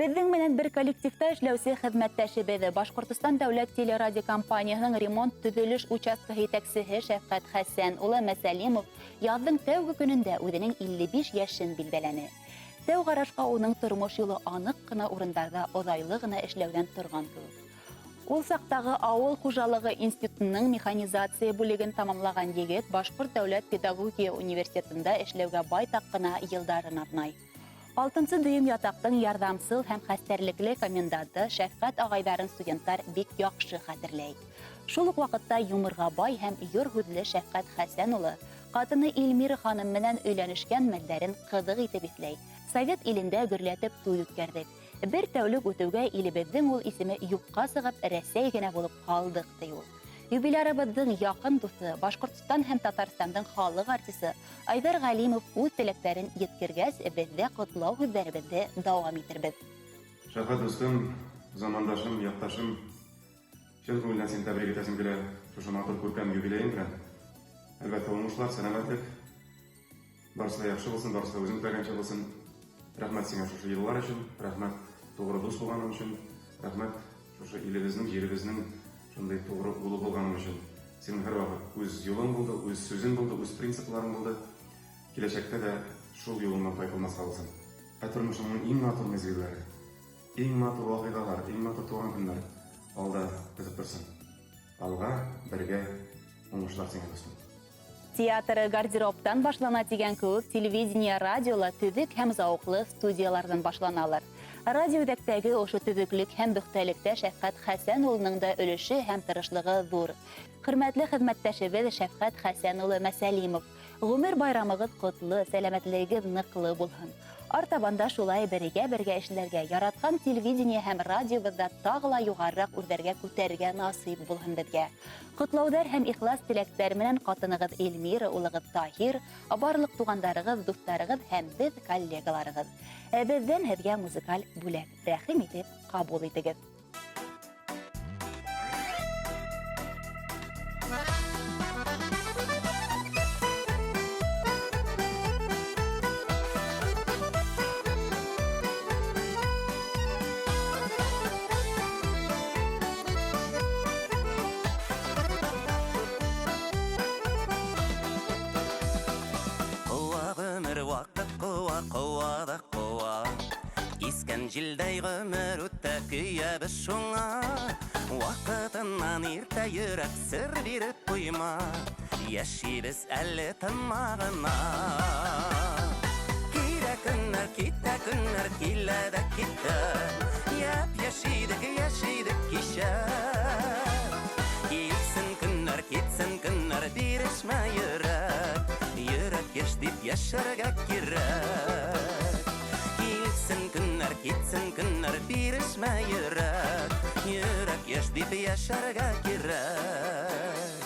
Безнең менән бер коллективта эшләүсе хезмәттәшебез Башкортстан дәүләт телерадиокомпаниясының ремонт төзелеш участкы җитәкчесе Шәфкать Хәсән улы Мәсәлимов язның тәүге көнендә үзенең 55 яшен билдәләне. Тәү карашка уның тормыш юлы анык кына урындарда озайлы гына эшләүдән торган кебек. Ул сактагы авыл хуҗалыгы институтының механизация бүлеген тамамлаган егет Башкорт дәүләт педагогия университетында эшләүгә байтак кына елдарын арнай. 6-нчы дүйім ятактың ярдамсыл һәм хәстәрлекле коменданты Шәфкать агайдарын студентлар бик яхшы хәтерләй. Шул ук вакытта юмырга бай һәм юр һүзле Шәфкать Хәсән улы катыны Илмира ханым менән өйләнешкән мәлдәрен кызык итеп исләй. Совет илендә гөрләтеп туй үткәрдек. Бер тәүлек үтүгә илебезнең ул исеме юкка сыгып Рәсәй генә булып калдык ди ул. Юбилярыбызның якын дусы, Башкортстан һәм Татарстанның халык артисты Айдар Галимов үз теләкләрен yetkергәс, бездә котлау һүзләребезне дәвам иттербез. Шәфкать дустым, замандашым, якташым, чын күңелдән сине тәбрик итәсем килә шушы матур күркәм юбилеең белән. Әлбәттә, уңышлар, сәламәтлек, барысы да яхшы булсын, барысы да үзең теләгәнчә булсын. Рәхмәт сиңа шушы еллар өчен, рәхмәт тугры дус булганың өчен, рәхмәт шушы илебезнең, җиребезнең шундай тугры улы булганың өчен. Синең һәрвакыт үз юлың булды, үз сүзең булды, үз принципларың булды. Киләчәктә дә шул юлыңнан тайпылмаска булсын. Тормышыңның иң матур мизгелләре, иң матур вакыйгалар, иң матур туган көннәр алда көтеп торсын. Алга бергә уңышлар сиңа дустым. Театры гардеробтан башлана дигән кебек, телевидение, радиола төзек һәм зауклы студиялардан башланалар. Радиодәктәге ошо төзеклек һәм бөхтәлектә Шәфкать Хәсән улының да өлеше һәм тырышлыгы зур. Хөрмәтле хезмәттәшебез Шәфкать Хәсән улы Мәсәлимов, гомер байрамыгыз котлы, сәламәтлегегез ныклы булсын. Артабанда шулай бергә эшләргә, яраткан телевидение һәм радиобызда тагыла югарырак үрдәргә күтәргә насыйп булсын безгә. Котлаудар һәм ихлас теләктәр менән катыныгыз Эльмира улыгыз Таһир, барлык тугандарыгыз, дусларыгыз һәм без коллегаларыгыз. Бездән һезгә музыкаль бүләк рәхим итеп кабул итегез. Искән җилдәй гомер үтә көйә без шуңа. Вакытыннан иртә йөрәк сер биреп куйма. Яшибез әле тынмагына. Килә көннәр, китә көннәр, килә дә китә. Яшидек кичә. Китсен көннәр, бирешмә йөрәк. Йөрәк яшь дип яшәргә кирәк. Китсен көннәр, бирешмә йөрәк. Йөрәк яшь дип яшәргә кирәк.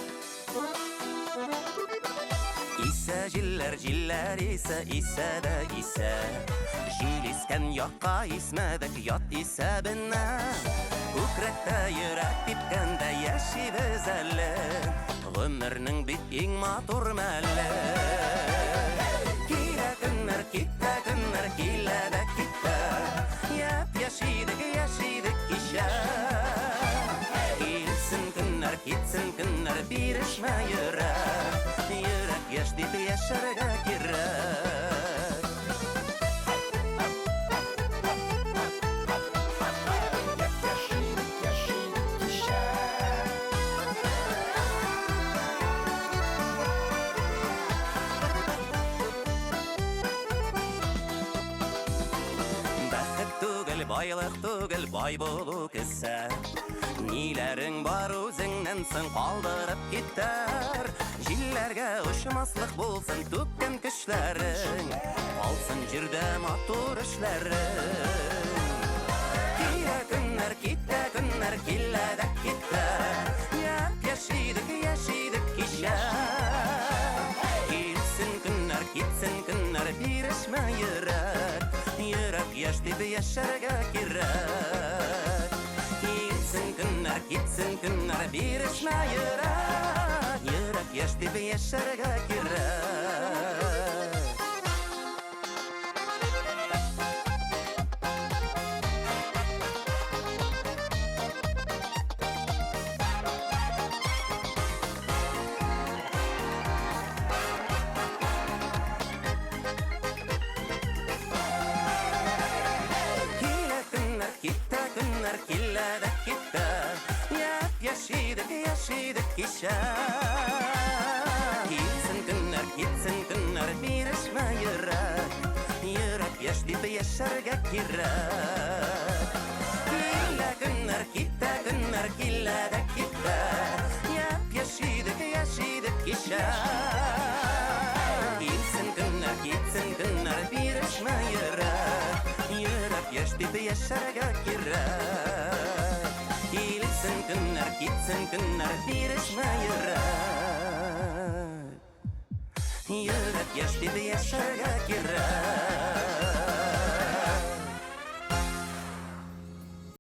Исә җилләр исә, исә дә исә. Җил искән якка исмәдек ят исәбенә. Күкрәктә йөрәк типкәндә яшибез әле. Гомернең бит иң матур мәле. Килә көннәр, китә көннәр, килә дә китә. Яшидек кичә. Китсен көннәр, бирешмә йөрәк. Йөрәк яшь дип яшәргә кирәк. Байлык түгел, бай булу кесә. Ниләрең бар үзеңнән соң калдырып китәр. Җилләргә очмаслык булсын түккән көчләрең. Алсын җирдә матур эшләрең. Килә көннәр, китә көннәр, килә дә китә. Яшидек кичә. Китсен көннәр, бирешмә йөрәк. Йөрәк яшь дип яшәргә кирәк. Китсен көннәр, бирешмә йөрәк. Йөрәк яшь дип яшәргә кирәк. kirak. Killa günler gitti, günler killa da gitti. Yaşadık yaşa. Gitsin günler bir aşma yırak. Yürek yaşlı yaşarga kirak. Gitsin günler bir aşma yırak. Yürek yaşlı yaşarga kirak.